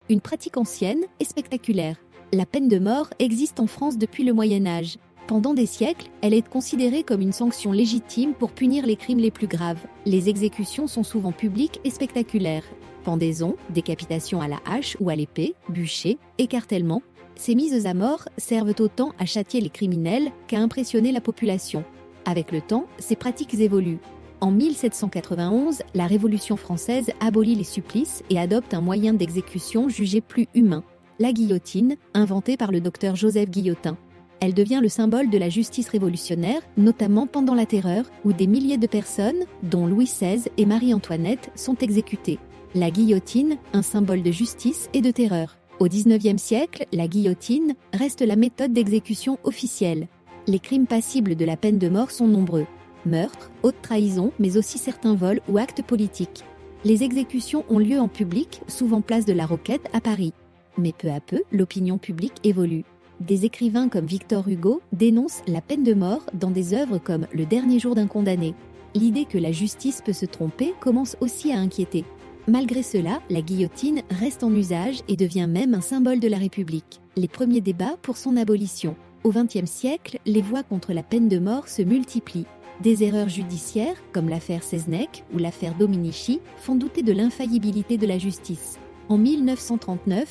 Une pratique ancienne et spectaculaire. La peine de mort existe en France depuis le Moyen Âge. Pendant des siècles, elle est considérée comme une sanction légitime pour punir les crimes les plus graves. Les exécutions sont souvent publiques et spectaculaires. Pendaison, décapitation à la hache ou à l'épée, bûcher, écartèlement. Ces mises à mort servent autant à châtier les criminels qu'à impressionner la population. Avec le temps, ces pratiques évoluent. En 1791, la Révolution française abolit les supplices et adopte un moyen d'exécution jugé plus humain, la guillotine, inventée par le docteur Joseph Guillotin. Elle devient le symbole de la justice révolutionnaire, notamment pendant la Terreur, où des milliers de personnes, dont Louis XVI et Marie-Antoinette, sont exécutées. La guillotine, un symbole de justice et de terreur. Au XIXe siècle, la guillotine reste la méthode d'exécution officielle. Les crimes passibles de la peine de mort sont nombreux. Meurtre, haute trahison, mais aussi certains vols ou actes politiques. Les exécutions ont lieu en public, souvent place de la Roquette à Paris. Mais peu à peu, l'opinion publique évolue. Des écrivains comme Victor Hugo dénoncent la peine de mort dans des œuvres comme Le dernier jour d'un condamné. L'idée que la justice peut se tromper commence aussi à inquiéter. Malgré cela, la guillotine reste en usage et devient même un symbole de la République. Les premiers débats pour son abolition. Au XXe siècle, les voix contre la peine de mort se multiplient. Des erreurs judiciaires, comme l'affaire Seznec ou l'affaire Dominici, font douter de l'infaillibilité de la justice. En 1939,